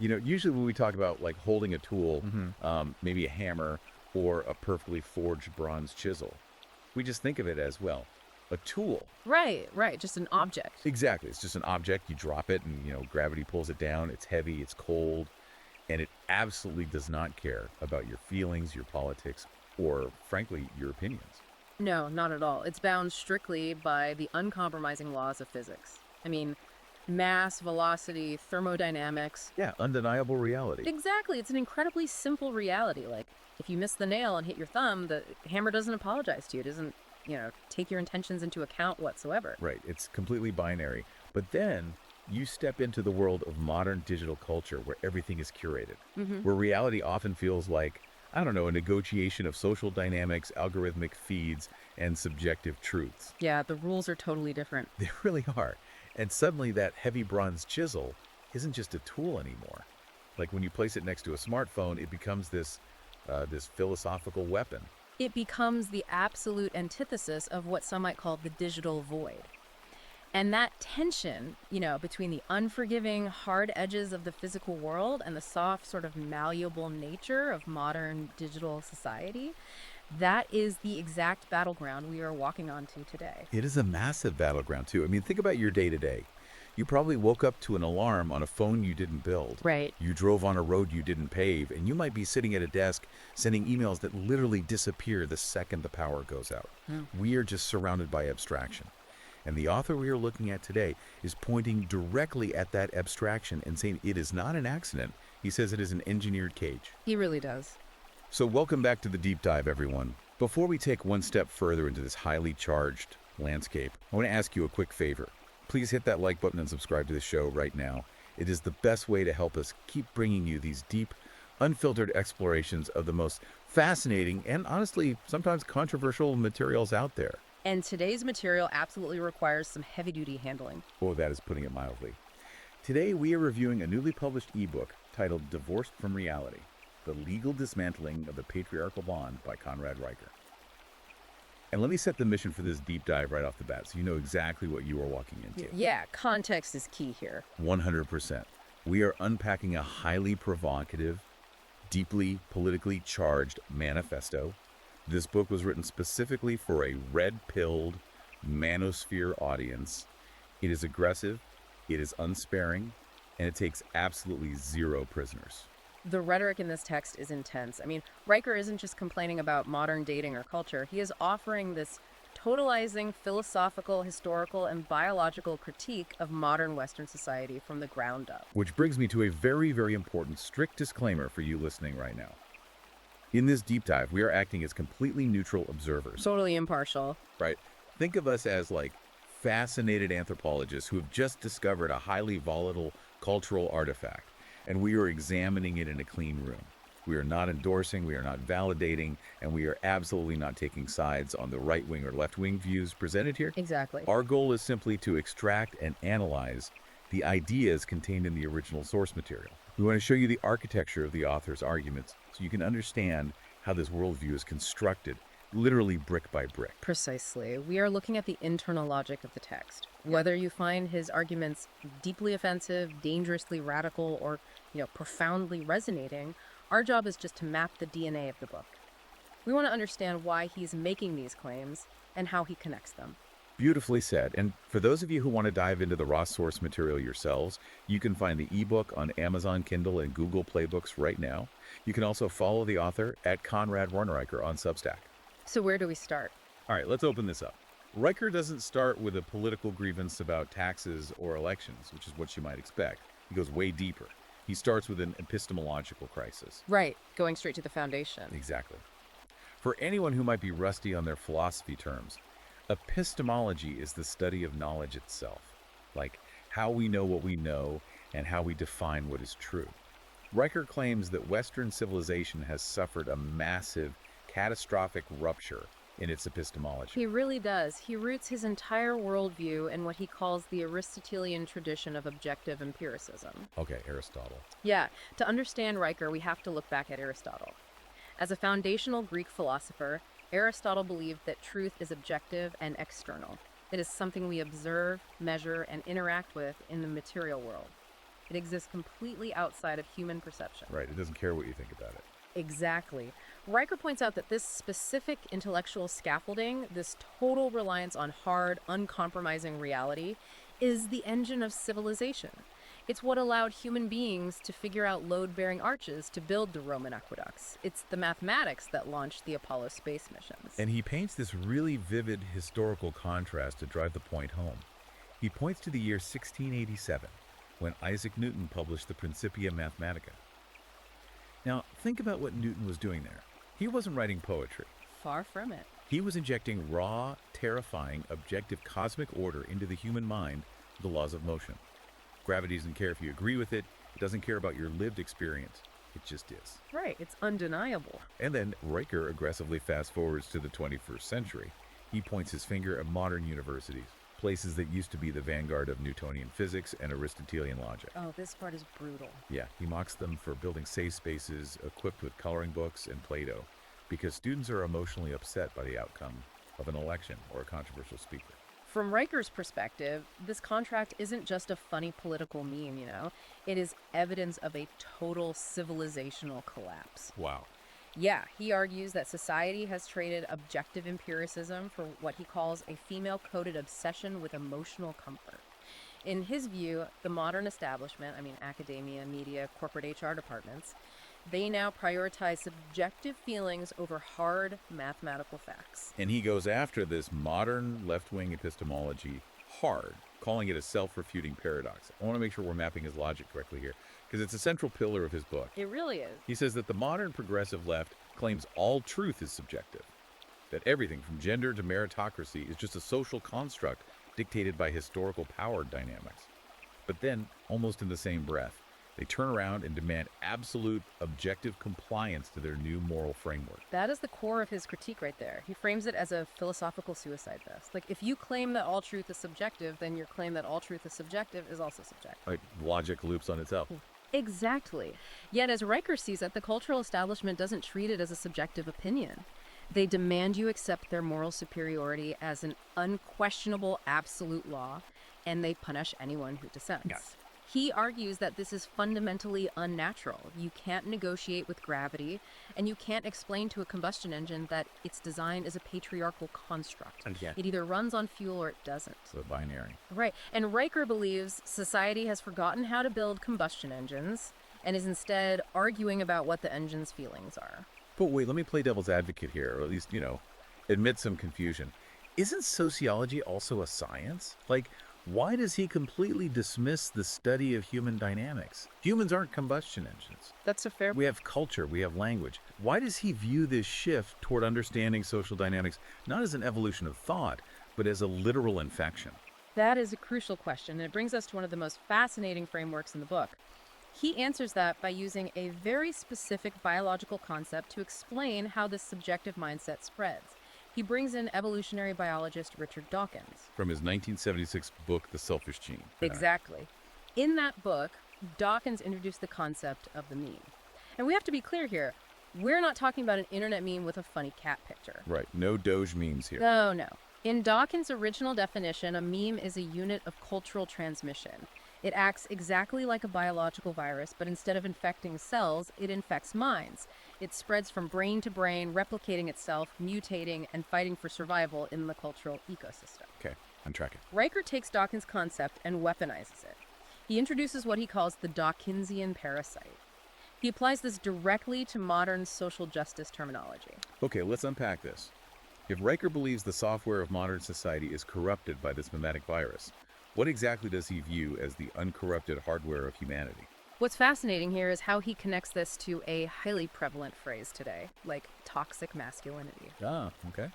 Usually when we talk about like holding a tool, Hmm. maybe a hammer or a perfectly forged bronze chisel, we just think of it as, well, a tool. Right, right. Just an object. Exactly. It's just an object. You drop it and, gravity pulls it down. It's heavy, it's cold, and it absolutely does not care about your feelings, your politics, or frankly, your opinions. No, not at all. It's bound strictly by the uncompromising laws of physics. I mean, mass, velocity, thermodynamics. Yeah, undeniable reality. Exactly. It's an incredibly simple reality. Like, if you miss the nail and hit your thumb, the hammer doesn't apologize to you. It doesn't, take your intentions into account whatsoever. Right. It's completely binary. But then you step into the world of modern digital culture where everything is curated, where reality often feels like, I don't know, a negotiation of social dynamics, algorithmic feeds, and subjective truths. Yeah, the rules are totally different. They really are. And suddenly that heavy bronze chisel isn't just a tool anymore. Like when you place it next to a smartphone, it becomes this philosophical weapon. It becomes the absolute antithesis of what some might call the digital void. And that tension, between the unforgiving, hard edges of the physical world and the soft, sort of malleable nature of modern digital society, that is the exact battleground we are walking onto today. It is a massive battleground, too. I mean, think about your day to day. You probably woke up to an alarm on a phone you didn't build. Right. You drove on a road you didn't pave, and you might be sitting at a desk sending emails that literally disappear the second the power goes out. We are just surrounded by abstraction. And the author we are looking at today is pointing directly at that abstraction and saying it is not an accident. He says it is an engineered cage. He really does. So welcome back to the deep dive, everyone. Before we take one step further into this highly charged landscape, I want to ask you a quick favor. Please hit that like button and subscribe to the show right now. It is the best way to help us keep bringing you these deep, unfiltered explorations of the most fascinating and honestly sometimes controversial materials out there. And today's material absolutely requires some heavy-duty handling. Oh, that is putting it mildly. Today we are reviewing a newly published ebook titled Divorced from Reality: The Legal Dismantling of the Patriarchal Bond by Conrad Riker. And let me set the mission for this deep dive right off the bat so you know exactly what you are walking into. Yeah, context is key here. 100%. We are unpacking a highly provocative, deeply politically charged manifesto. This book was written specifically for a red-pilled manosphere audience. It is aggressive, it is unsparing, and it takes absolutely zero prisoners. The rhetoric in this text is intense. I mean, Riker isn't just complaining about modern dating or culture. He is offering this totalizing philosophical, historical, and biological critique of modern Western society from the ground up. Which brings me to a very, very important strict disclaimer for you listening right now. In this deep dive, we are acting as completely neutral observers. Totally impartial. Right? Think of us as like fascinated anthropologists who have just discovered a highly volatile cultural artifact, and we are examining it in a clean room. We are not endorsing, we are not validating, and we are absolutely not taking sides on the right-wing or left-wing views presented here. Exactly. Our goal is simply to extract and analyze the ideas contained in the original source material. We want to show you the architecture of the author's arguments so you can understand how this worldview is constructed, literally brick by brick. Precisely. We are looking at the internal logic of the text. Whether you find his arguments deeply offensive, dangerously radical, or, profoundly resonating, our job is just to map the DNA of the book. We want to understand why he's making these claims and how he connects them. Beautifully said. And for those of you who want to dive into the raw source material yourselves, you can find the ebook on Amazon Kindle and Google Play Books right now. You can also follow the author at Conrad Riker on Substack. So where do we start? All right, let's open this up. Riker doesn't start with a political grievance about taxes or elections, which is what you might expect. He goes way deeper. He starts with an epistemological crisis. Right, going straight to the foundation. Exactly. For anyone who might be rusty on their philosophy terms, epistemology is the study of knowledge itself, like how we know what we know and how we define what is true. Riker claims that Western civilization has suffered a massive, catastrophic rupture in its epistemology. He really does. He roots his entire worldview in what he calls the Aristotelian tradition of objective empiricism. Okay, Aristotle. Yeah, to understand Riker, we have to look back at Aristotle. As a foundational Greek philosopher, Aristotle believed that truth is objective and external. It is something we observe, measure, and interact with in the material world. It exists completely outside of human perception. Right, it doesn't care what you think about it. Exactly. Riker points out that this specific intellectual scaffolding, this total reliance on hard, uncompromising reality, is the engine of civilization. It's what allowed human beings to figure out load-bearing arches to build the Roman aqueducts. It's the mathematics that launched the Apollo space missions. And he paints this really vivid historical contrast to drive the point home. He points to the year 1687, when Isaac Newton published the Principia Mathematica. Now, think about what Newton was doing there. He wasn't writing poetry. Far from it. He was injecting raw, terrifying, objective cosmic order into the human mind, the laws of motion. Gravity doesn't care if you agree with it. It doesn't care about your lived experience. It just is. Right, it's undeniable. And then Riker aggressively fast forwards to the 21st century. He points his finger at modern universities, places that used to be the vanguard of Newtonian physics and Aristotelian logic. Oh, this part is brutal. Yeah, he mocks them for building safe spaces equipped with coloring books and Play-Doh, because students are emotionally upset by the outcome of an election or a controversial speaker. From Riker's perspective, this contract isn't just a funny political meme, It is evidence of a total civilizational collapse. Wow. Yeah, he argues that society has traded objective empiricism for what he calls a female-coded obsession with emotional comfort. In his view, the modern establishment, academia, media, corporate HR departments, they now prioritize subjective feelings over hard mathematical facts. And he goes after this modern left-wing epistemology hard, calling it a self-refuting paradox. I want to make sure we're mapping his logic correctly here, because it's a central pillar of his book. It really is. He says that the modern progressive left claims all truth is subjective, that everything from gender to meritocracy is just a social construct dictated by historical power dynamics. But then, almost in the same breath, they turn around and demand absolute objective compliance to their new moral framework. That is the core of his critique right there. He frames it as a philosophical suicide vest. Like, if you claim that all truth is subjective, then your claim that all truth is subjective is also subjective. Like, logic loops on itself. Exactly. Yet, as Riker sees it, the cultural establishment doesn't treat it as a subjective opinion. They demand you accept their moral superiority as an unquestionable absolute law, and they punish anyone who dissents. Yeah. He argues that this is fundamentally unnatural. You can't negotiate with gravity, and you can't explain to a combustion engine that its design is a patriarchal construct. And yet, It either runs on fuel or it doesn't. so binary. Right. And Riker believes society has forgotten how to build combustion engines and is instead arguing about what the engine's feelings are. But wait, let me play devil's advocate here, or at least, admit some confusion. Isn't sociology also a science? Like, why does he completely dismiss the study of human dynamics? Humans aren't combustion engines. That's a fair We have culture, we have language. Why does he view this shift toward understanding social dynamics not as an evolution of thought, but as a literal infection? That is a crucial question, and it brings us to one of the most fascinating frameworks in the book. He answers that by using a very specific biological concept to explain how this subjective mindset spreads. He brings in evolutionary biologist Richard Dawkins. From his 1976 book, The Selfish Gene. Exactly. In that book, Dawkins introduced the concept of the meme. And we have to be clear here. We're not talking about an internet meme with a funny cat picture. Right, no Doge memes here. No. In Dawkins' original definition, a meme is a unit of cultural transmission. It acts exactly like a biological virus, but instead of infecting cells, it infects minds. It spreads from brain to brain, replicating itself, mutating, and fighting for survival in the cultural ecosystem. Okay, I'm tracking. Riker takes Dawkins' concept and weaponizes it. He introduces what he calls the Dawkinsian parasite. He applies this directly to modern social justice terminology. Okay, let's unpack this. If Riker believes the software of modern society is corrupted by this mimetic virus, what exactly does he view as the uncorrupted hardware of humanity? What's fascinating here is how he connects this to a highly prevalent phrase today, like toxic masculinity. Ah, okay.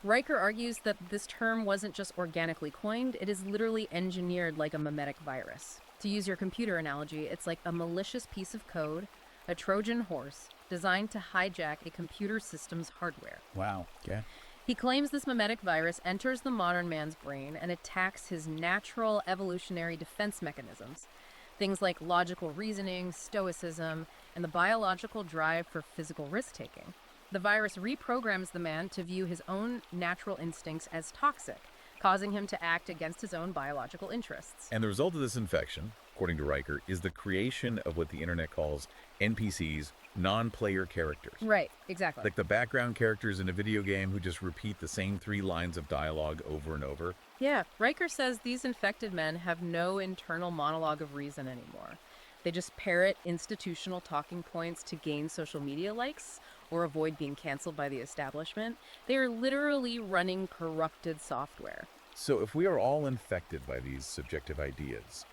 Riker argues that this term wasn't just organically coined, it is literally engineered like a mimetic virus. To use your computer analogy, it's like a malicious piece of code, a Trojan horse, designed to hijack a computer system's hardware. Wow. Okay. He claims this mimetic virus enters the modern man's brain and attacks his natural evolutionary defense mechanisms, things like logical reasoning, stoicism, and the biological drive for physical risk-taking. The virus reprograms the man to view his own natural instincts as toxic, causing him to act against his own biological interests. And the result of this infection, according to Riker, is the creation of what the internet calls NPCs, non-player characters. Right, exactly. Like the background characters in a video game who just repeat the same 3 lines of dialogue over and over. Yeah, Riker says these infected men have no internal monologue of reason anymore. They just parrot institutional talking points to gain social media likes or avoid being canceled by the establishment. They are literally running corrupted software. So if we are all infected by these subjective ideas,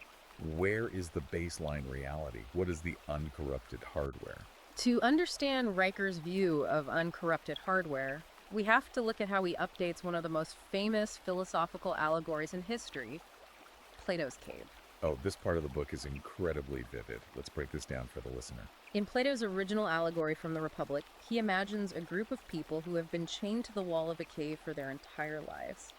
where is the baseline reality? What is the uncorrupted hardware? To understand Riker's view of uncorrupted hardware, we have to look at how he updates one of the most famous philosophical allegories in history, Plato's cave. Oh, this part of the book is incredibly vivid. Let's break this down for the listener. In Plato's original allegory from the Republic, he imagines a group of people who have been chained to the wall of a cave for their entire lives.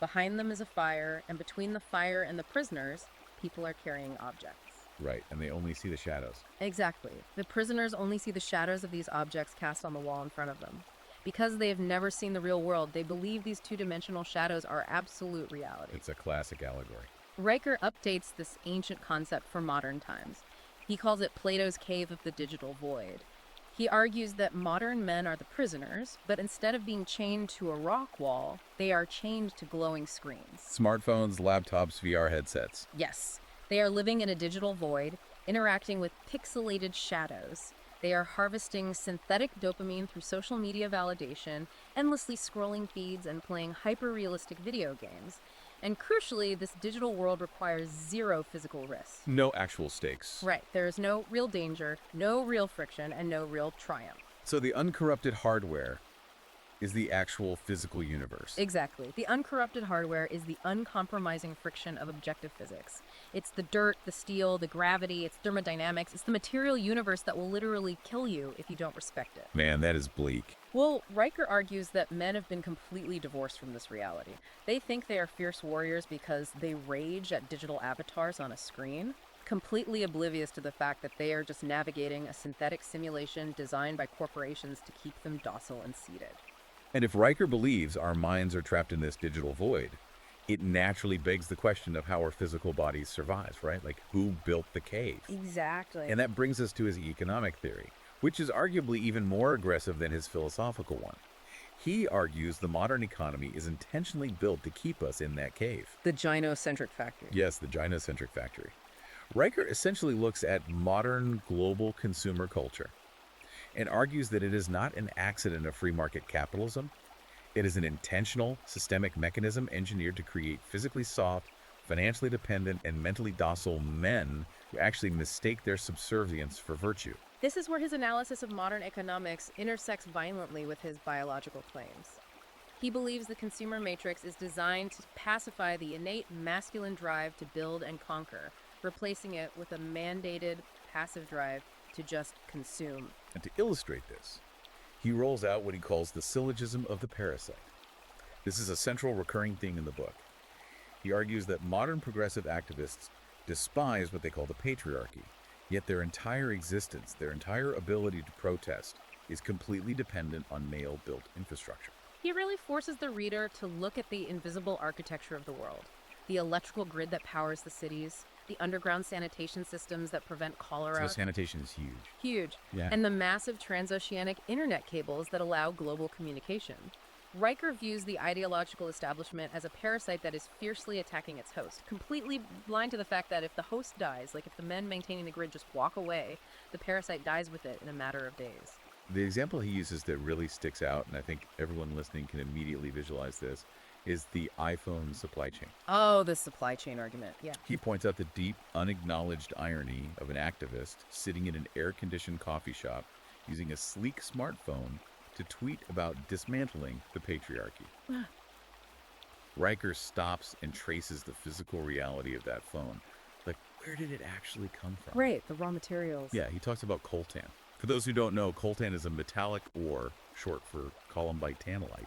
Behind them is a fire, and between the fire and the prisoners, people are carrying objects. Right, and they only see the shadows. Exactly. The prisoners only see the shadows of these objects cast on the wall in front of them. Because they have never seen the real world, they believe these two-dimensional shadows are absolute reality. It's a classic allegory. Riker updates this ancient concept for modern times. He calls it Plato's cave of the digital void. He argues that modern men are the prisoners, but instead of being chained to a rock wall, they are chained to glowing screens. Smartphones, laptops, VR headsets. Yes, they are living in a digital void, interacting with pixelated shadows. They are harvesting synthetic dopamine through social media validation, endlessly scrolling feeds, and playing hyper-realistic video games. And crucially, this digital world requires zero physical risk. No actual stakes. Right, there is no real danger, no real friction, and no real triumph. So the uncorrupted hardware is the actual physical universe. Exactly. The uncorrupted hardware is the uncompromising friction of objective physics. It's the dirt, the steel, the gravity, it's thermodynamics, it's the material universe that will literally kill you if you don't respect it. Man, that is bleak. Well, Riker argues that men have been completely divorced from this reality. They think they are fierce warriors because they rage at digital avatars on a screen, completely oblivious to the fact that they are just navigating a synthetic simulation designed by corporations to keep them docile and seated. And if Riker believes our minds are trapped in this digital void, it naturally begs the question of how our physical bodies survive, right? Like, who built the cave? Exactly. And that brings us to his economic theory, which is arguably even more aggressive than his philosophical one. He argues the modern economy is intentionally built to keep us in that cave. The gynocentric factory. Yes, the gynocentric factory. Riker essentially looks at modern global consumer culture and argues that it is not an accident of free market capitalism. It is an intentional, systemic mechanism engineered to create physically soft, financially dependent, and mentally docile men who actually mistake their subservience for virtue. This is where his analysis of modern economics intersects violently with his biological claims. He believes the consumer matrix is designed to pacify the innate masculine drive to build and conquer, replacing it with a mandated passive drive to just consume. And to illustrate this, he rolls out what he calls the syllogism of the parasite. This is a central recurring theme in the book. He argues that modern progressive activists despise what they call the patriarchy, yet their entire existence, their entire ability to protest, is completely dependent on male-built infrastructure. He really forces the reader to look at the invisible architecture of the world. The electrical grid that powers the cities, the underground sanitation systems that prevent cholera. So sanitation is huge. Huge. Yeah. And the massive transoceanic internet cables that allow global communication. Riker views the ideological establishment as a parasite that is fiercely attacking its host, completely blind to the fact that if the host dies, like if the men maintaining the grid just walk away, the parasite dies with it in a matter of days. The example he uses that really sticks out, and I think everyone listening can immediately visualize this, is the iPhone supply chain. Oh, the supply chain argument, yeah. He points out the deep, unacknowledged irony of an activist sitting in an air-conditioned coffee shop using a sleek smartphone to tweet about dismantling the patriarchy. Riker stops and traces the physical reality of that phone. Like, where did it actually come from? Right, the raw materials. Yeah, he talks about coltan. For those who don't know, coltan is a metallic ore, short for columbite tantalite.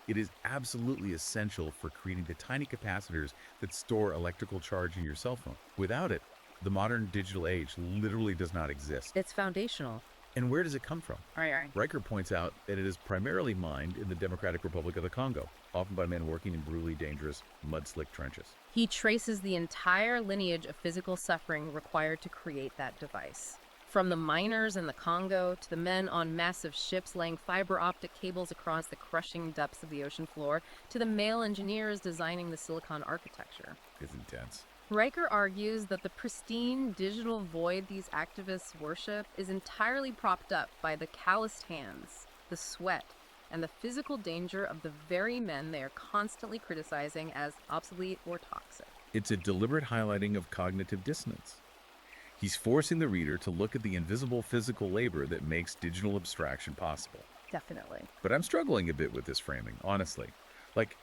It is absolutely essential for creating the tiny capacitors that store electrical charge in your cell phone. Without it, the modern digital age literally does not exist. It's foundational. And where does it come from? Right. Riker points out that it is primarily mined in the Democratic Republic of the Congo, often by men working in brutally dangerous, mud-slick trenches. He traces the entire lineage of physical suffering required to create that device. From the miners in the Congo to the men on massive ships laying fiber optic cables across the crushing depths of the ocean floor, to the male engineers designing the silicon architecture. It's intense. Riker argues that the pristine digital void these activists worship is entirely propped up by the calloused hands, the sweat, and the physical danger of the very men they are constantly criticizing as obsolete or toxic. It's a deliberate highlighting of cognitive dissonance. He's forcing the reader to look at the invisible physical labor that makes digital abstraction possible. Definitely. But I'm struggling a bit with this framing, honestly. Like,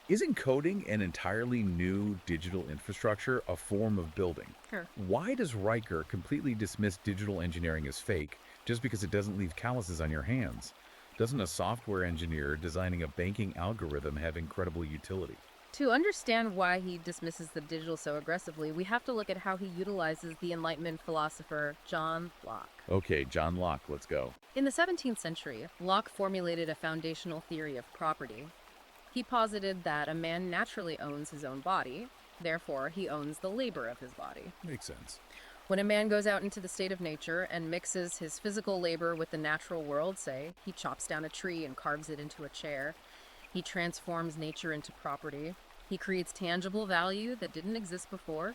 isn't coding an entirely new digital infrastructure a form of building? Sure. Why does Riker completely dismiss digital engineering as fake just because it doesn't leave calluses on your hands? Doesn't a software engineer designing a banking algorithm have incredible utility? To understand why he dismisses the digital so aggressively, we have to look at how he utilizes the Enlightenment philosopher John Locke. Okay, John Locke, let's go. In the 17th century, Locke formulated a foundational theory of property. He posited that a man naturally owns his own body, therefore he owns the labor of his body. Makes sense. When a man goes out into the state of nature and mixes his physical labor with the natural world, say, he chops down a tree and carves it into a chair, he transforms nature into property, he creates tangible value that didn't exist before.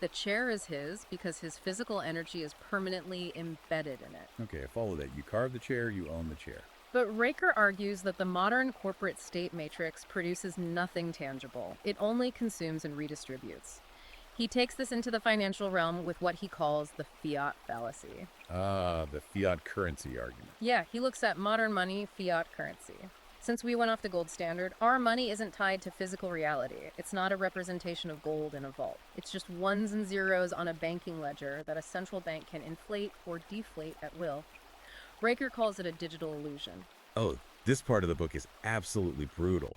The chair is his because his physical energy is permanently embedded in it. Okay, I follow that. You carve the chair, you own the chair. But Riker argues that the modern corporate state matrix produces nothing tangible. It only consumes and redistributes. He takes this into the financial realm with what he calls the fiat fallacy. Ah, the fiat currency argument. Yeah, he looks at modern money, fiat currency. Since we went off the gold standard, our money isn't tied to physical reality. It's not a representation of gold in a vault. It's just ones and zeros on a banking ledger that a central bank can inflate or deflate at will. Riker calls it a digital illusion. Oh, this part of the book is absolutely brutal.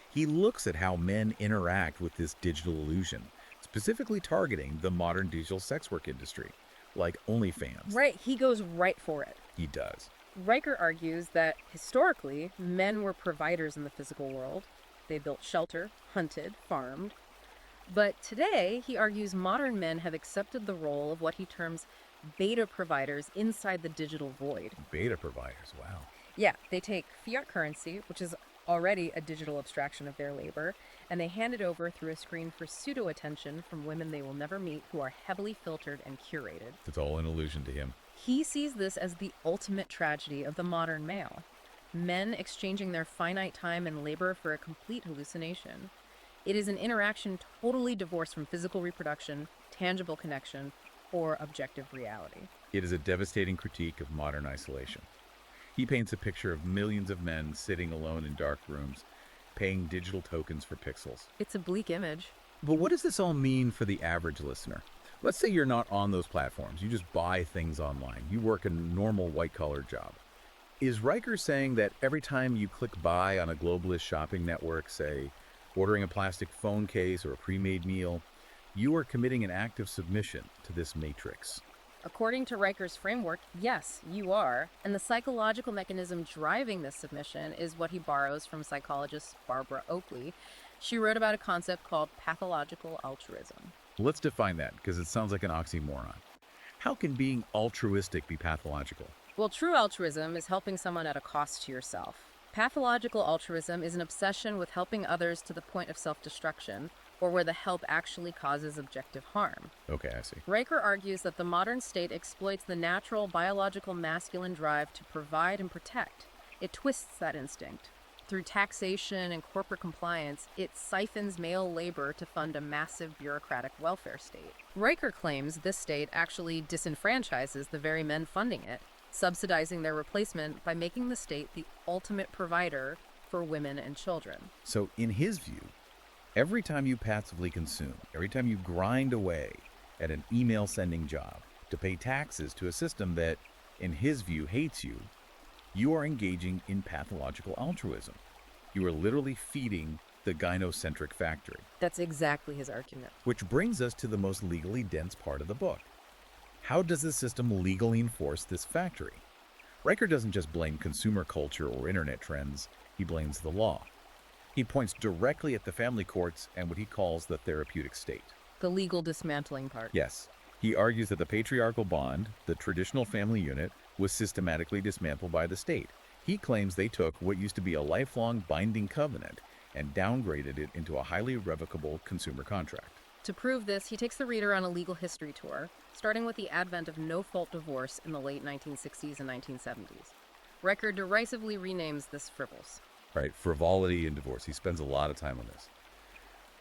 He looks at how men interact with this digital illusion, specifically targeting the modern digital sex work industry, like OnlyFans. Right, he goes right for it. He does. Riker argues that historically, men were providers in the physical world. They built shelter, hunted, farmed. But today, he argues modern men have accepted the role of what he terms beta providers inside the digital void. Beta providers, wow. Yeah, they take fiat currency, which is already a digital abstraction of their labor, and they hand it over through a screen for pseudo-attention from women they will never meet who are heavily filtered and curated. It's all an illusion to him. He sees this as the ultimate tragedy of the modern male. Men exchanging their finite time and labor for a complete hallucination. It is an interaction totally divorced from physical reproduction, tangible connection, or objective reality. It is a devastating critique of modern isolation. He paints a picture of millions of men sitting alone in dark rooms, paying digital tokens for pixels. It's a bleak image. But what does this all mean for the average listener? Let's say you're not on those platforms. You just buy things online. You work a normal white-collar job. Is Riker saying that every time you click buy on a globalist shopping network, say, ordering a plastic phone case or a pre-made meal, you are committing an act of submission to this matrix? According to Riker's framework, yes, you are. And the psychological mechanism driving this submission is what he borrows from psychologist Barbara Oakley. She wrote about a concept called pathological altruism. Let's define that, because it sounds like an oxymoron. How can being altruistic be pathological? Well, true altruism is helping someone at a cost to yourself. Pathological altruism is an obsession with helping others to the point of self-destruction, or where the help actually causes objective harm. Okay, I see. Riker argues that the modern state exploits the natural biological masculine drive to provide and protect. It twists that instinct. Through taxation and corporate compliance, it siphons male labor to fund a massive bureaucratic welfare state. Riker claims this state actually disenfranchises the very men funding it, subsidizing their replacement by making the state the ultimate provider for women and children. So in his view, every time you passively consume, every time you grind away at an email sending job to pay taxes to a system that, in his view, hates you, you are engaging in pathological altruism. You are literally feeding the gynocentric factory. That's exactly his argument. Which brings us to the most legally dense part of the book. How does the system legally enforce this factory? Riker doesn't just blame consumer culture or internet trends, he blames the law. He points directly at the family courts and what he calls the therapeutic state. The legal dismantling part. Yes, he argues that the patriarchal bond, the traditional family unit, was systematically dismantled by the state. He claims they took what used to be a lifelong binding covenant and downgraded it into a highly revocable consumer contract. To prove this, he takes the reader on a legal history tour, starting with the advent of no-fault divorce in the late 1960s and 1970s. Riker derisively renames this frivolous. Right, frivolity and divorce. He spends a lot of time on this.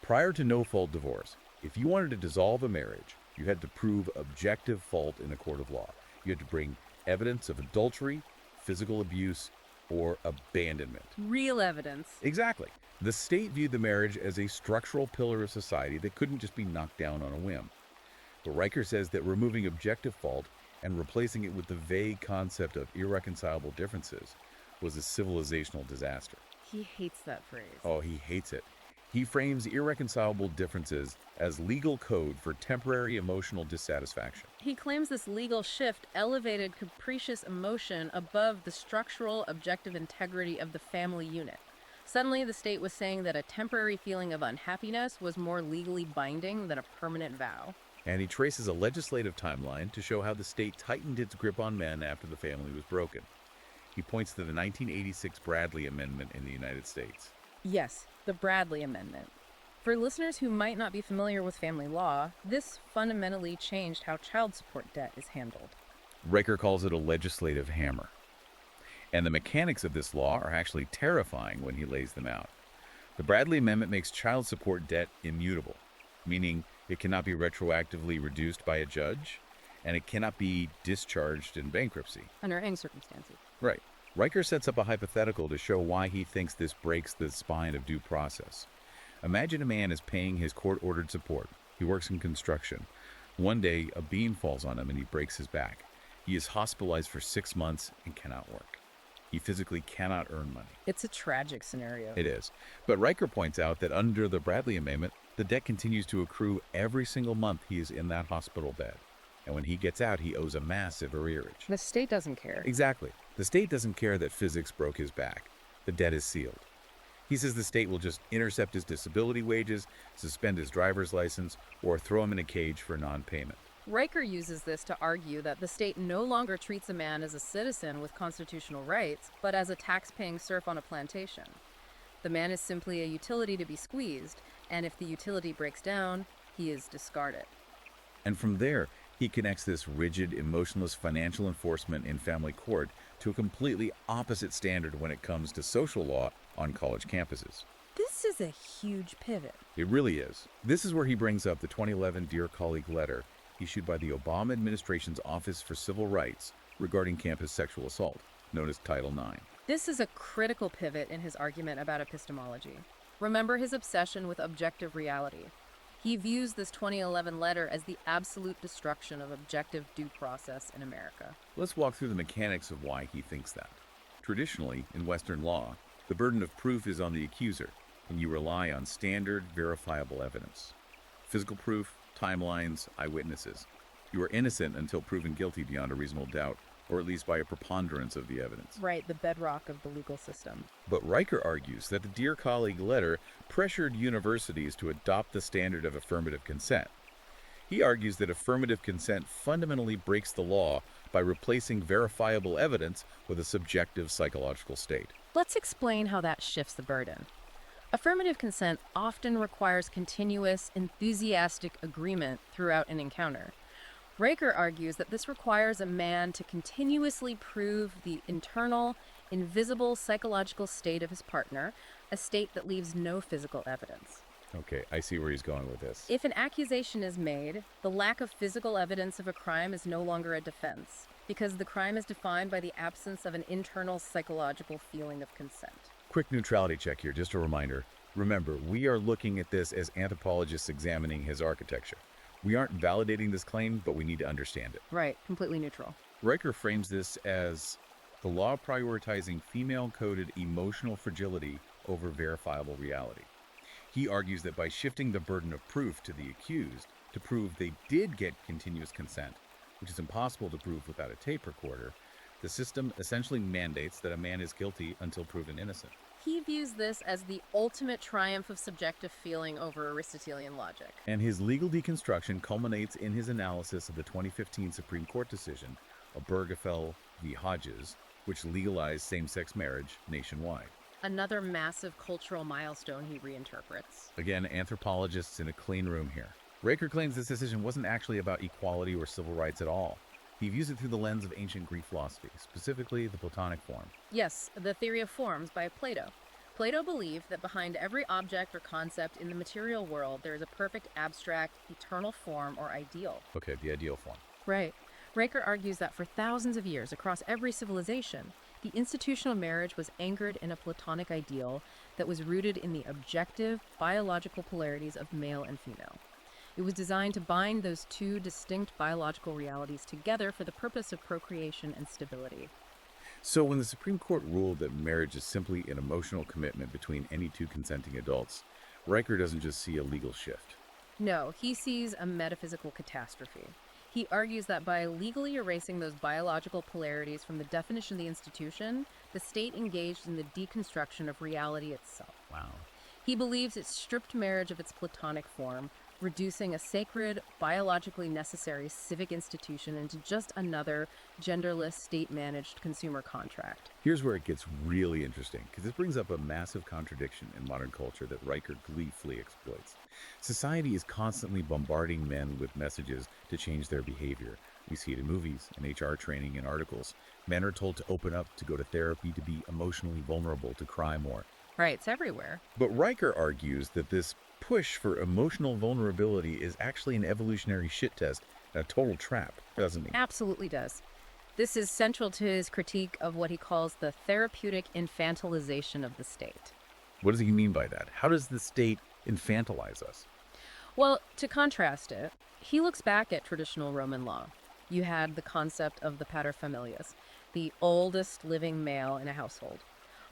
Prior to no-fault divorce, if you wanted to dissolve a marriage, you had to prove objective fault in a court of law. You had to bring evidence of adultery, physical abuse, or abandonment. Real evidence. Exactly. The state viewed the marriage as a structural pillar of society that couldn't just be knocked down on a whim. But Riker says that removing objective fault and replacing it with the vague concept of irreconcilable differences was a civilizational disaster. He hates that phrase. Oh, he hates it. He frames irreconcilable differences as legal code for temporary emotional dissatisfaction. He claims this legal shift elevated capricious emotion above the structural, objective integrity of the family unit. Suddenly, the state was saying that a temporary feeling of unhappiness was more legally binding than a permanent vow. And he traces a legislative timeline to show how the state tightened its grip on men after the family was broken. He points to the 1986 Bradley Amendment in the United States. Yes, the Bradley Amendment. For listeners who might not be familiar with family law, this fundamentally changed how child support debt is handled. Riker calls it a legislative hammer. And the mechanics of this law are actually terrifying when he lays them out. The Bradley Amendment makes child support debt immutable, meaning it cannot be retroactively reduced by a judge, and it cannot be discharged in bankruptcy. Under any circumstances. Right. Riker sets up a hypothetical to show why he thinks this breaks the spine of due process. Imagine a man is paying his court-ordered support. He works in construction. One day, a beam falls on him and he breaks his back. He is hospitalized for 6 months and cannot work. He physically cannot earn money. It's a tragic scenario. It is. But Riker points out that under the Bradley Amendment, the debt continues to accrue every single month he is in that hospital bed. And when he gets out, he owes a massive arrearage. The state doesn't care. Exactly. The state doesn't care that physics broke his back. The debt is sealed. He says the state will just intercept his disability wages, suspend his driver's license, or throw him in a cage for non-payment. Riker uses this to argue that the state no longer treats a man as a citizen with constitutional rights, but as a tax-paying serf on a plantation. The man is simply a utility to be squeezed, and if the utility breaks down, he is discarded. And from there, he connects this rigid, emotionless financial enforcement in family court to a completely opposite standard when it comes to social law on college campuses. This is a huge pivot. It really is. This is where he brings up the 2011 Dear Colleague letter issued by the Obama administration's Office for Civil Rights regarding campus sexual assault, known as Title IX. This is a critical pivot in his argument about epistemology. Remember his obsession with objective reality. He views this 2011 letter as the absolute destruction of objective due process in America. Let's walk through the mechanics of why he thinks that. Traditionally, in Western law, the burden of proof is on the accuser, and you rely on standard, verifiable evidence. Physical proof, timelines, eyewitnesses. You are innocent until proven guilty beyond a reasonable doubt, or at least by a preponderance of the evidence. Right, the bedrock of the legal system. But Riker argues that the Dear Colleague letter pressured universities to adopt the standard of affirmative consent. He argues that affirmative consent fundamentally breaks the law by replacing verifiable evidence with a subjective psychological state. Let's explain how that shifts the burden. Affirmative consent often requires continuous, enthusiastic agreement throughout an encounter. Riker argues that this requires a man to continuously prove the internal, invisible psychological state of his partner, a state that leaves no physical evidence. Okay, I see where he's going with this. If an accusation is made, the lack of physical evidence of a crime is no longer a defense, because the crime is defined by the absence of an internal psychological feeling of consent. Quick neutrality check here, just a reminder. Remember, we are looking at this as anthropologists examining his architecture. We aren't validating this claim, but we need to understand it. Right, completely neutral. Riker frames this as the law prioritizing female-coded emotional fragility over verifiable reality. He argues that by shifting the burden of proof to the accused to prove they did get continuous consent, which is impossible to prove without a tape recorder, The system essentially mandates that a man is guilty until proven innocent. He views this as the ultimate triumph of subjective feeling over Aristotelian logic. And his legal deconstruction culminates in his analysis of the 2015 Supreme Court decision of Obergefell v. Hodges, which legalized same-sex marriage nationwide. Another massive cultural milestone he reinterprets. Again, anthropologists in a clean room here. Riker claims this decision wasn't actually about equality or civil rights at all. He views it through the lens of ancient Greek philosophy, specifically the Platonic form. Yes, the theory of forms by Plato. Plato believed that behind every object or concept in the material world, there is a perfect, abstract, eternal form or ideal. Okay, the ideal form. Right. Riker argues that for thousands of years, across every civilization, the institution of marriage was anchored in a Platonic ideal that was rooted in the objective, biological polarities of male and female. It was designed to bind those two distinct biological realities together for the purpose of procreation and stability. So when the Supreme Court ruled that marriage is simply an emotional commitment between any two consenting adults, Riker doesn't just see a legal shift. No, he sees a metaphysical catastrophe. He argues that by legally erasing those biological polarities from the definition of the institution, the state engaged in the deconstruction of reality itself. Wow. He believes it stripped marriage of its Platonic form, reducing a sacred, biologically necessary civic institution into just another genderless, state-managed consumer contract. Here's where it gets really interesting, because this brings up a massive contradiction in modern culture that Riker gleefully exploits. Society is constantly bombarding men with messages to change their behavior. We see it in movies, in HR training, and articles. Men are told to open up, to go to therapy, to be emotionally vulnerable, to cry more. Right, it's everywhere. But Riker argues that this push for emotional vulnerability is actually an evolutionary shit test and a total trap, doesn't he? Absolutely does. This is central to his critique of what he calls the therapeutic infantilization of the state. What does he mean by that? How does the state infantilize us? Well, to contrast it, he looks back at traditional Roman law. You had the concept of the paterfamilias, the oldest living male in a household.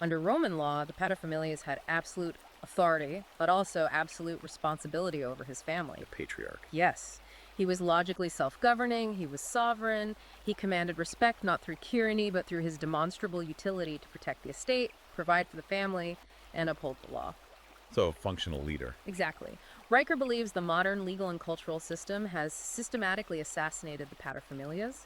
Under Roman law, the paterfamilias had absolute authority, but also absolute responsibility over his family. The patriarch. Yes. He was logically self-governing, he was sovereign, he commanded respect not through tyranny, but through his demonstrable utility to protect the estate, provide for the family, and uphold the law. So, a functional leader. Exactly. Riker believes the modern legal and cultural system has systematically assassinated the paterfamilias.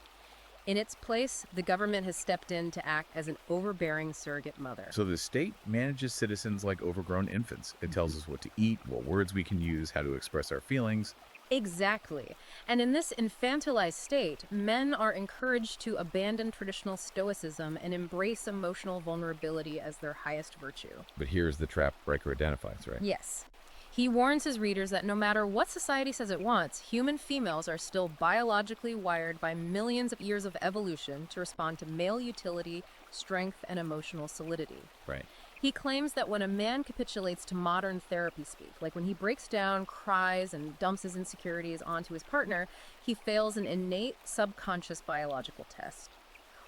In its place, the government has stepped in to act as an overbearing surrogate mother. So the state manages citizens like overgrown infants. It tells us what to eat, what words we can use, how to express our feelings. Exactly. And in this infantilized state, men are encouraged to abandon traditional stoicism and embrace emotional vulnerability as their highest virtue. But here's the trap Riker identifies, right? Yes. He warns his readers that no matter what society says it wants, human females are still biologically wired by millions of years of evolution to respond to male utility, strength, and emotional solidity. Right. He claims that when a man capitulates to modern therapy speak, like when he breaks down, cries, and dumps his insecurities onto his partner, he fails an innate subconscious biological test.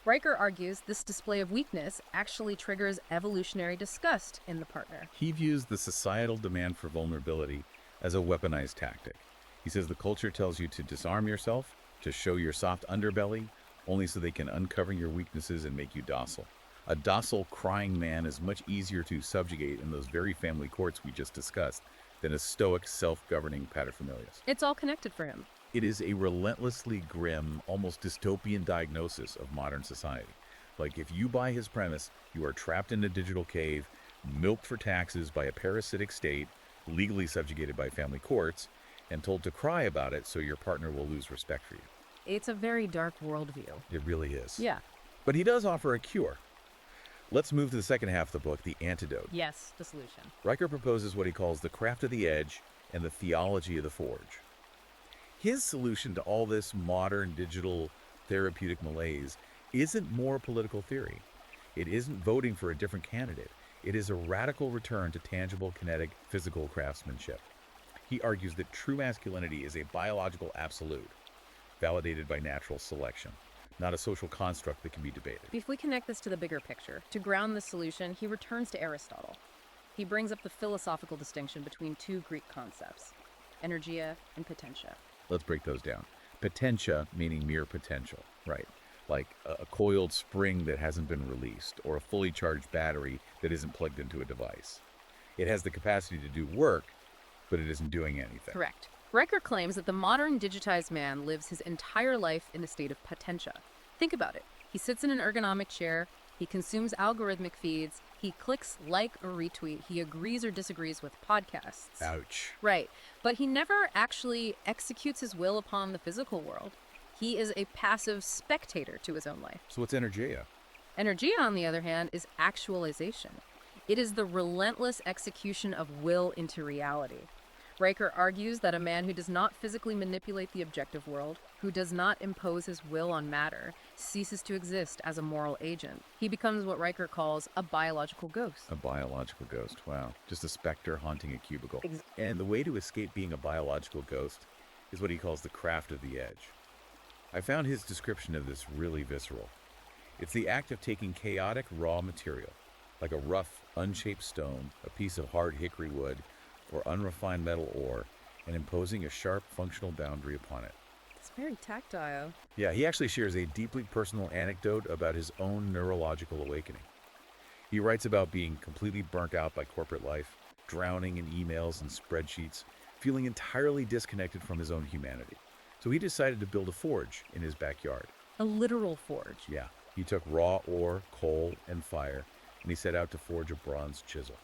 Riker argues this display of weakness actually triggers evolutionary disgust in the partner. He views the societal demand for vulnerability as a weaponized tactic. He says the culture tells you to disarm yourself, to show your soft underbelly, only so they can uncover your weaknesses and make you docile. A docile, crying man is much easier to subjugate in those very family courts we just discussed than a stoic, self-governing paterfamilias. It's all connected for him. It is a relentlessly grim, almost dystopian diagnosis of modern society. Like, if you buy his premise, you are trapped in a digital cave, milked for taxes by a parasitic state, legally subjugated by family courts, and told to cry about it so your partner will lose respect for you. It's a very dark worldview. It really is. Yeah. But he does offer a cure. Let's move to the second half of the book, the antidote. Yes, the solution. Riker proposes what he calls the craft of the edge and the theology of the forge. His solution to all this modern digital therapeutic malaise isn't more political theory. It isn't voting for a different candidate. It is a radical return to tangible, kinetic, physical craftsmanship. He argues that true masculinity is a biological absolute, validated by natural selection, not a social construct that can be debated. If we connect this to the bigger picture, to ground the solution, he returns to Aristotle. He brings up the philosophical distinction between two Greek concepts, energia and potentia. Let's break those down. Potentia meaning mere potential, right? like a coiled spring that hasn't been released or a fully charged battery that isn't plugged into a device. It has the capacity to do work, but it isn't doing anything. Correct. Riker claims that the modern digitized man lives his entire life in a state of potentia. Think about it. He sits in an ergonomic chair, he consumes algorithmic feeds, he clicks like or retweet, he agrees or disagrees with podcasts. Ouch. Right. But he never actually executes his will upon the physical world. He is a passive spectator to his own life. So what's energia? Energia, on the other hand, is actualization. It is the relentless execution of will into reality. Riker argues that a man who does not physically manipulate the objective world, who does not impose his will on matter, ceases to exist as a moral agent. He becomes what Riker calls a biological ghost. A biological ghost, wow. Just a specter haunting a cubicle. And the way to escape being a biological ghost is what he calls the craft of the edge. I found his description of this really visceral. It's the act of taking chaotic raw material, like a rough, unshaped stone, a piece of hard hickory wood, or unrefined metal ore, and imposing a sharp functional boundary upon it. It's very tactile. Yeah, he actually shares a deeply personal anecdote about his own neurological awakening. He writes about being completely burnt out by corporate life, drowning in emails and spreadsheets, feeling entirely disconnected from his own humanity. So he decided to build a forge in his backyard. A literal forge. Yeah, he took raw ore, coal, and fire, and he set out to forge a bronze chisel.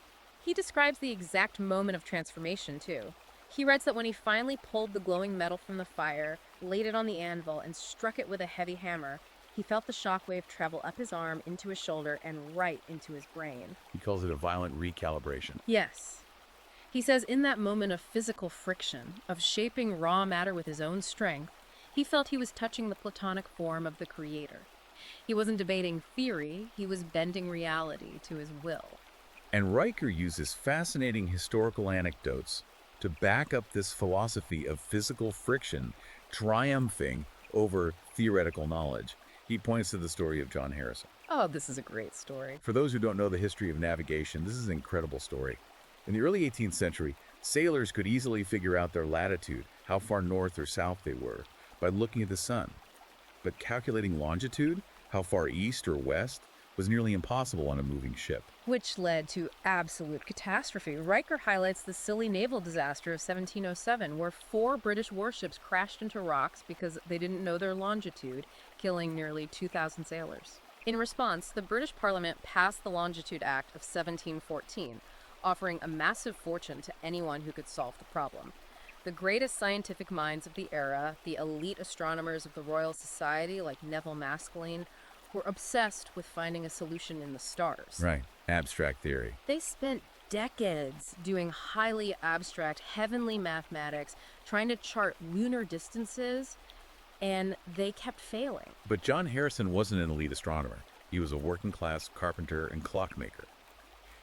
He describes the exact moment of transformation, too. He writes that when he finally pulled the glowing metal from the fire, laid it on the anvil, and struck it with a heavy hammer, he felt the shockwave travel up his arm, into his shoulder, and right into his brain. He calls it a violent recalibration. Yes. He says in that moment of physical friction, of shaping raw matter with his own strength, he felt he was touching the platonic form of the creator. He wasn't debating theory, he was bending reality to his will. And Riker uses fascinating historical anecdotes to back up this philosophy of physical friction triumphing over theoretical knowledge. He points to the story of John Harrison. Oh, this is a great story. For those who don't know the history of navigation, this is an incredible story. In the early 18th century, sailors could easily figure out their latitude, how far north or south they were, by looking at the sun. But calculating longitude, how far east or west, was nearly impossible on a moving ship. Which led to absolute catastrophe. Riker highlights the silly naval disaster of 1707, where 4 British warships crashed into rocks because they didn't know their longitude, killing nearly 2,000 sailors. In response, the British Parliament passed the Longitude Act of 1714, offering a massive fortune to anyone who could solve the problem. The greatest scientific minds of the era, the elite astronomers of the Royal Society like Neville Maskelyne, were obsessed with finding a solution in the stars. Right, abstract theory. They spent decades doing highly abstract, heavenly mathematics, trying to chart lunar distances, and they kept failing. But John Harrison wasn't an elite astronomer. He was a working-class carpenter and clockmaker.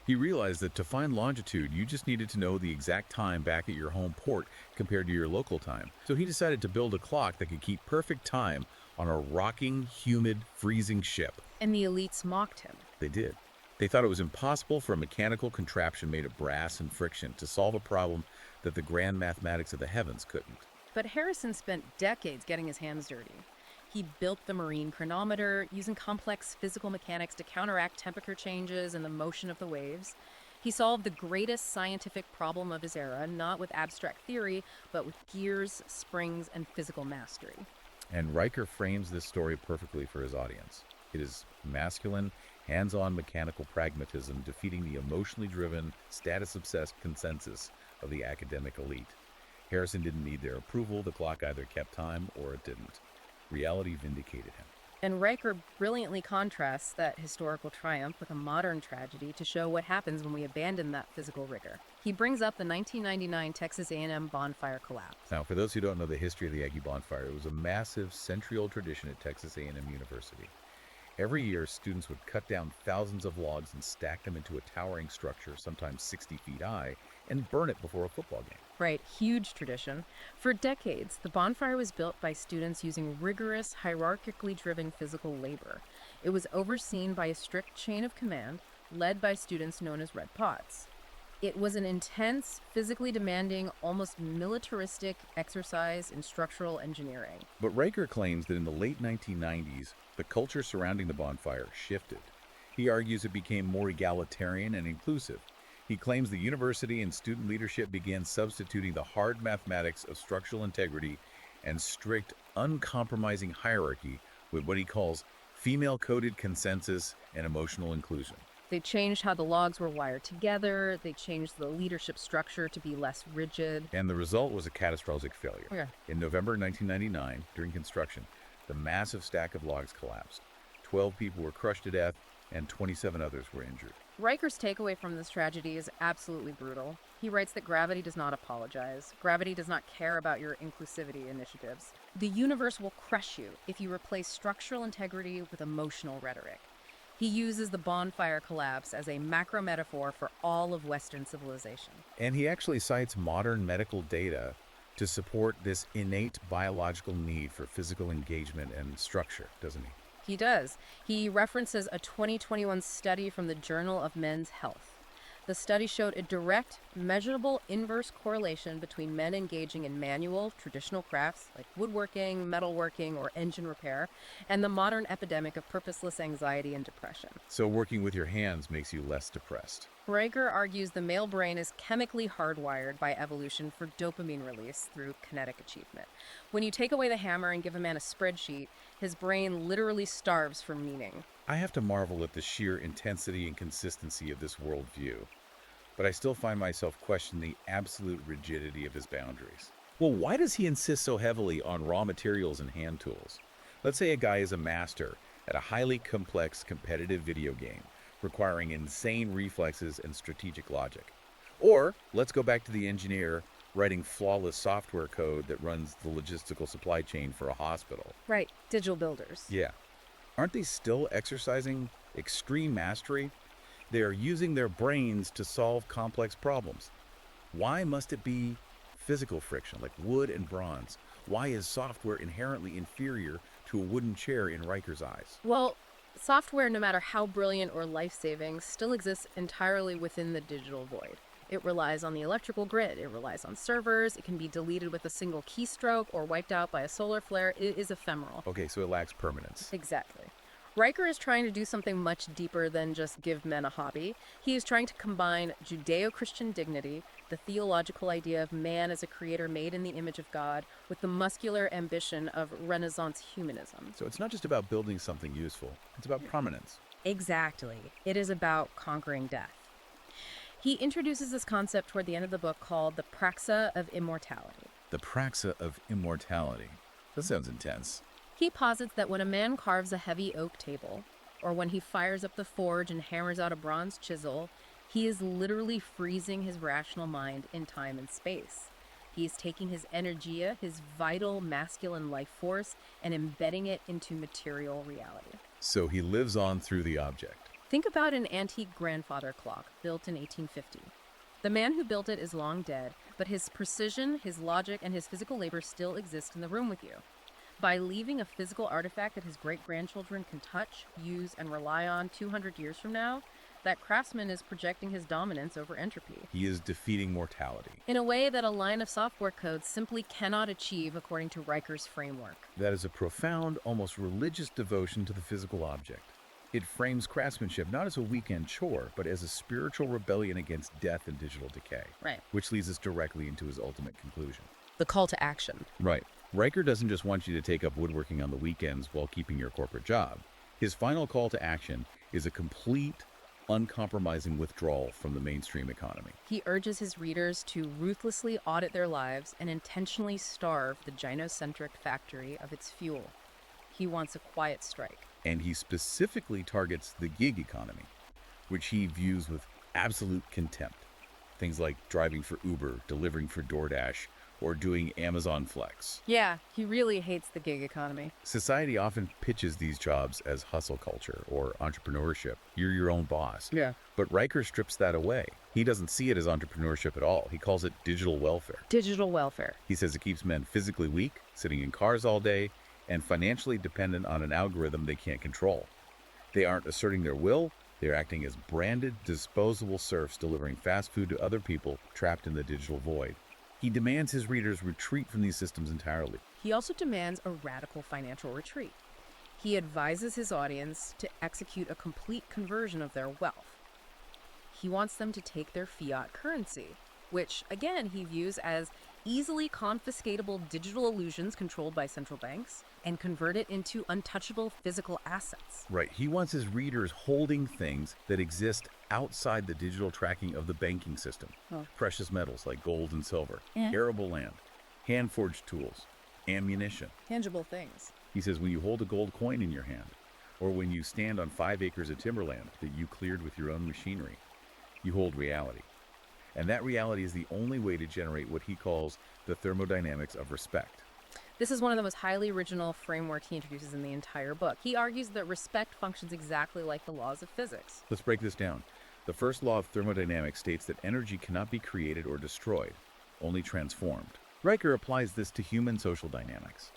He realized that to find longitude, you just needed to know the exact time back at your home port compared to your local time. So he decided to build a clock that could keep perfect time on a rocking, humid, freezing ship. And the elites mocked him. They did. They thought it was impossible for a mechanical contraption made of brass and friction to solve a problem that the grand mathematics of the heavens couldn't. But Harrison spent decades getting his hands dirty. He built the marine chronometer, using complex physical mechanics to counteract temperature changes and the motion of the waves. He solved the greatest scientific problem of his era, not with abstract theory, but with gears, springs, and physical mastery. And Riker frames this story perfectly for his audience. It is masculine, hands-on mechanical pragmatism defeating the emotionally driven, status-obsessed consensus of the academic elite. Harrison didn't need their approval. The clock either kept time or it didn't. Reality vindicated him. And Riker brilliantly contrasts that historical triumph with a modern tragedy to show what happens when we abandon that physical rigor. He brings up the 1999 Texas A&M bonfire collapse. Now, for those who don't know the history of the Aggie bonfire, it was a massive century-old tradition at Texas A&M University. Every year, students would cut down thousands of logs and stack them into a towering structure, sometimes 60 feet high, and burn it before a football game. Right, huge tradition. For decades, the bonfire was built by students using rigorous, hierarchically driven physical labor. It was overseen by a strict chain of command, led by students known as Red Pods. It was an intense, physically demanding, almost militaristic exercise in structural engineering. But Riker claims that in the late 1990s, the culture surrounding the bonfire shifted. He argues it became more egalitarian and inclusive. He claims the university and student leadership began substituting the hard mathematics of structural integrity and strict, uncompromising hierarchy with what he calls female-coded consensus and emotional inclusion. They changed how the logs were wired together. They changed the leadership structure to be less rigid. And the result was a catastrophic failure. Yeah. In November 1999, during construction, the massive stack of logs collapsed. 12 people were crushed to death, and 27 others were injured. Riker's takeaway from this tragedy is absolutely brutal. He writes that gravity does not apologize. Gravity does not care about your inclusivity initiatives. The universe will crush you if you replace structural integrity with emotional rhetoric. He uses the bonfire collapse as a macro metaphor for all of Western civilization. And he actually cites modern medical data to support this innate biological need for physical engagement and structure, doesn't he? He does. He references a 2021 study from the Journal of Men's Health. The study showed a direct, measurable inverse correlation between men engaging in manual, traditional crafts like woodworking, metalworking, or engine repair, and the modern epidemic of purposeless anxiety and depression. So working with your hands makes you less depressed. Riker argues the male brain is chemically hardwired by evolution for dopamine release through kinetic achievement. When you take away the hammer and give a man a spreadsheet, his brain literally starves for meaning. I have to marvel at the sheer intensity and consistency of this worldview, but I still find myself questioning the absolute rigidity of his boundaries. Well, why does he insist so heavily on raw materials and hand tools? Let's say a guy is a master at a highly complex competitive video game, requiring insane reflexes and strategic logic. Or let's go back to the engineer writing flawless software code that runs the logistical supply chain for a hospital. Right, digital builders. Yeah. Aren't they still exercising extreme mastery? They are using their brains to solve complex problems. Why must it be physical friction, like wood and bronze? Why is software inherently inferior to a wooden chair in Riker's eyes? Well, software, no matter how brilliant or life-saving, still exists entirely within the digital void. It relies on the electrical grid. It relies on servers. It can be deleted with a single keystroke or wiped out by a solar flare. It is ephemeral. Okay, so it lacks permanence. Exactly. Riker is trying to do something much deeper than just give men a hobby. He is trying to combine Judeo-Christian dignity, the theological idea of man as a creator made in the image of God, with the muscular ambition of Renaissance humanism. So it's not just about building something useful. It's about prominence. Exactly. It is about conquering death. He introduces this concept toward the end of the book called the praxa of immortality. The praxa of immortality. That sounds intense. He posits that when a man carves a heavy oak table, or when he fires up the forge and hammers out a bronze chisel, he is literally freezing his rational mind in time and space. He is taking his energia, his vital masculine life force, and embedding it into material reality. So he lives on through the object. Think about an antique grandfather clock built in 1850. The man who built it is long dead, but his precision, his logic, and his physical labor still exist in the room with you. By leaving a physical artifact that his great-grandchildren can touch, use, and rely on 200 years from now, that craftsman is projecting his dominance over entropy. He is defeating mortality. In a way that a line of software code simply cannot achieve according to Riker's framework. That is a profound, almost religious devotion to the physical object. It frames craftsmanship not as a weekend chore, but as a spiritual rebellion against death and digital decay. Right. Which leads us directly into his ultimate conclusion. The call to action. Right. Riker doesn't just want you to take up woodworking on the weekends while keeping your corporate job. His final call to action is a complete, uncompromising withdrawal from the mainstream economy. He urges his readers to ruthlessly audit their lives and intentionally starve the gynocentric factory of its fuel. He wants a quiet strike. And he specifically targets the gig economy, which he views with absolute contempt. Things like driving for Uber, delivering for DoorDash, or doing Amazon Flex. Yeah, he really hates the gig economy. Society often pitches these jobs as hustle culture or entrepreneurship. You're your own boss. Yeah. But Riker strips that away. He doesn't see it as entrepreneurship at all. He calls it digital welfare. Digital welfare. He says it keeps men physically weak, sitting in cars all day, and financially dependent on an algorithm they can't control. They aren't asserting their will, They're acting as branded, disposable serfs delivering fast food to other people trapped in the digital void. He demands his readers retreat from these systems entirely. He also demands a radical financial retreat. He advises his audience to execute a complete conversion of their wealth. He wants them to take their fiat currency, which, again, he views as easily confiscatable digital illusions controlled by central banks, and convert it into untouchable physical assets. Right. He wants his readers holding things that exist outside the digital tracking of the banking system. Oh. Precious metals like gold and silver, Yeah. arable land, hand-forged tools, ammunition. Tangible things. He says when you hold a gold coin in your hand, or when you stand on 5 acres of timberland that you cleared with your own machinery, you hold reality. And that reality is the only way to generate what he calls the thermodynamics of respect. This is one of the most highly original frameworks he introduces in the entire book. He argues that respect functions exactly like the laws of physics. Let's break this down. The first law of thermodynamics states that energy cannot be created or destroyed, only transformed. Riker applies this to human social dynamics.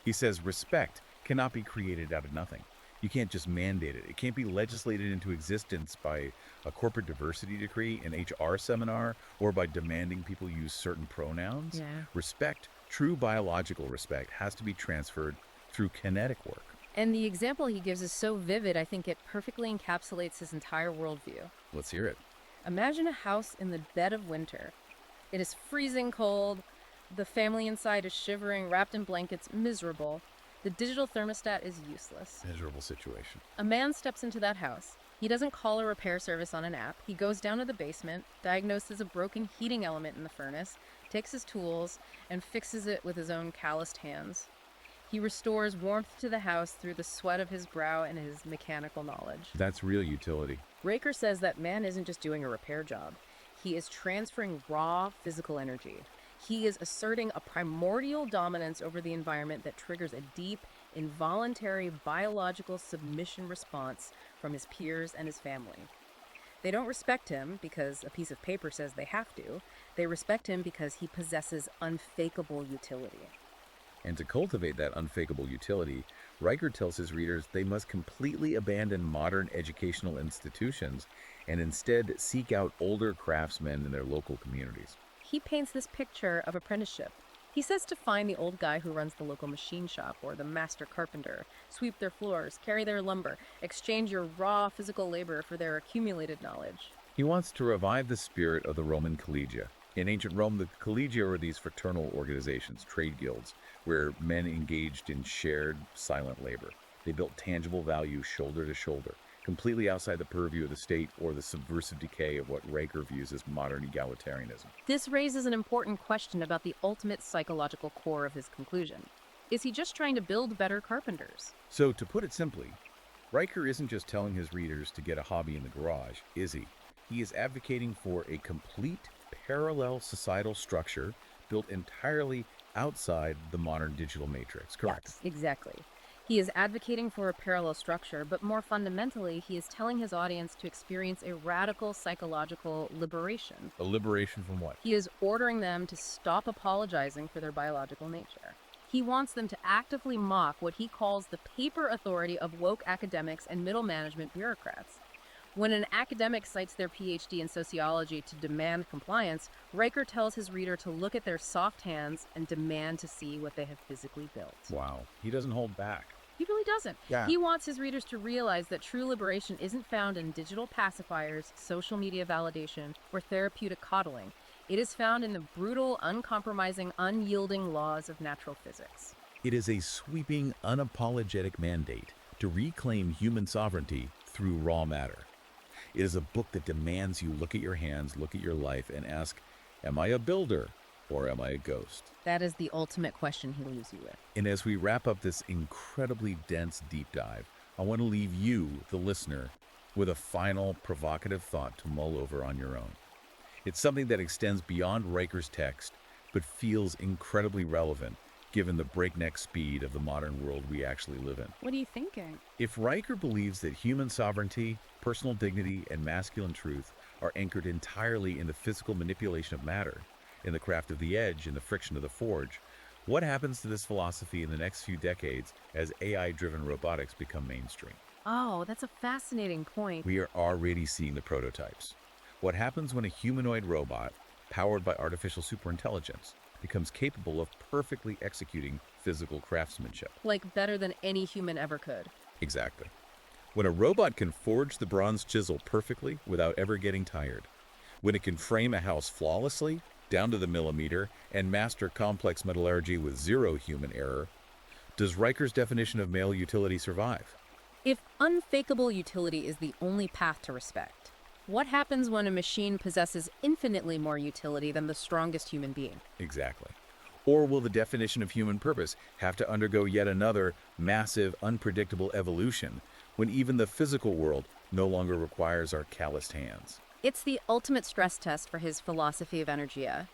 He says respect cannot be created out of nothing. You can't just mandate it. It can't be legislated into existence by a corporate diversity decree, an HR seminar, or by demanding people use certain pronouns. Yeah. Respect, true biological respect, has to be transferred through kinetic work. And the example he gives is so vivid, I think it perfectly encapsulates his entire worldview. Let's hear it. Imagine a house in the dead of winter. It is freezing cold. The family inside is shivering, wrapped in blankets, miserable. The digital thermostat is useless. Miserable situation. A man steps into that house. He doesn't call a repair service on an app. He goes down to the basement, diagnoses a broken heating element in the furnace, takes his tools, and fixes it with his own calloused hands. He restores warmth to the house through the sweat of his brow and his mechanical knowledge. That's real utility. Raker says that man isn't just doing a repair job. He is transferring raw physical energy. He is asserting a primordial dominance over the environment that triggers a deep, involuntary biological submission response from his peers and his family. They don't respect him because a piece of paper says they have to. They respect him because he possesses unfakeable utility. And to cultivate that unfakeable utility, Riker tells his readers they must completely abandon modern educational institutions and instead seek out older craftsmen in their local communities. He paints this picture of apprenticeship. He says to find the old guy who runs the local machine shop or the master carpenter, sweep their floors, carry their lumber, exchange your raw physical labor for their accumulated knowledge. He wants to revive the spirit of the Roman collegia. In ancient Rome, the collegia were these fraternal organizations, trade guilds, where men engaged in shared, silent labor. They built tangible value shoulder to shoulder, completely outside the purview of the state or the subversive decay of what Riker views as modern egalitarianism. This raises an important question about the ultimate psychological core of his conclusion. Is he just trying to build better carpenters? So, to put it simply, Riker isn't just telling his readers to get a hobby in the garage, is he? He is advocating for a complete, parallel societal structure built entirely outside the modern digital matrix, correct? Yes, exactly. He is advocating for a parallel structure, but more fundamentally, he is telling his audience to experience a radical psychological liberation. A liberation from what? He is ordering them to stop apologizing for their biological nature. He wants them to actively mock what he calls the paper authority of woke academics and middle management bureaucrats. When an academic cites their PhD in sociology to demand compliance, Riker tells his reader to look at their soft hands and demand to see what they have physically built. Wow, he doesn't hold back. He really doesn't. Yeah. He wants his readers to realize that true liberation isn't found in digital pacifiers, social media validation, or therapeutic coddling. It is found in the brutal, uncompromising, unyielding laws of natural physics. It is a sweeping, unapologetic mandate to reclaim human sovereignty through raw matter. It is a book that demands you look at your hands, look at your life, and ask, am I a builder or am I a ghost? That is the ultimate question he leaves you with. And as we wrap up this incredibly dense deep dive, I want to leave you, the listener, with a final provocative thought to mull over on your own. It's something that extends beyond Riker's text, but feels incredibly relevant given the breakneck speed of the modern world we actually live in. What are you thinking? If Riker believes that human sovereignty, personal dignity, and masculine truth are anchored entirely in the physical manipulation of matter, in the craft of the edge and the friction of the forge, what happens to this philosophy in the next few decades as AI-driven robotics become mainstream? Oh, that's a fascinating point. We are already seeing the prototypes. What happens when a humanoid robot, powered by artificial superintelligence, becomes capable of perfectly executing physical craftsmanship? Like better than any human ever could. Exactly. When a robot can forge the bronze chisel perfectly without ever getting tired, when it can frame a house flawlessly, down to the millimeter, and master complex metallurgy with zero human error, does Riker's definition of male utility survive? If unfakeable utility is the only path to respect, what happens when a machine possesses infinitely more utility than the strongest human being? Exactly. Or will the definition of human purpose have to undergo yet another massive, unpredictable evolution when even the physical world no longer requires our calloused hands? It's the ultimate stress test for his philosophy of energia.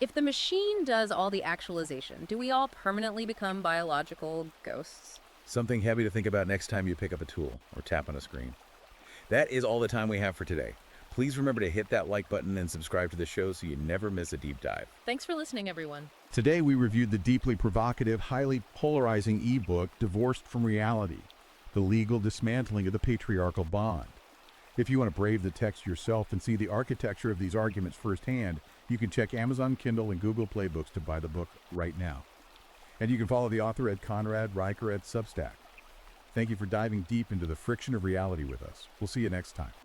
If the machine does all the actualization, do we all permanently become biological ghosts? Something heavy to think about next time you pick up a tool or tap on a screen. That is all the time we have for today. Please remember to hit that like button and subscribe to the show so you never miss a deep dive. Thanks for listening, everyone. Today we reviewed the deeply provocative, highly polarizing ebook, Divorced from Reality, The Legal Dismantling of the Patriarchal Bond. If you want to brave the text yourself and see the architecture of these arguments firsthand, you can check Amazon Kindle and Google Play Books to buy the book right now. And you can follow the author at Conrad Riker at Substack. Thank you for diving deep into the friction of reality with us. We'll see you next time.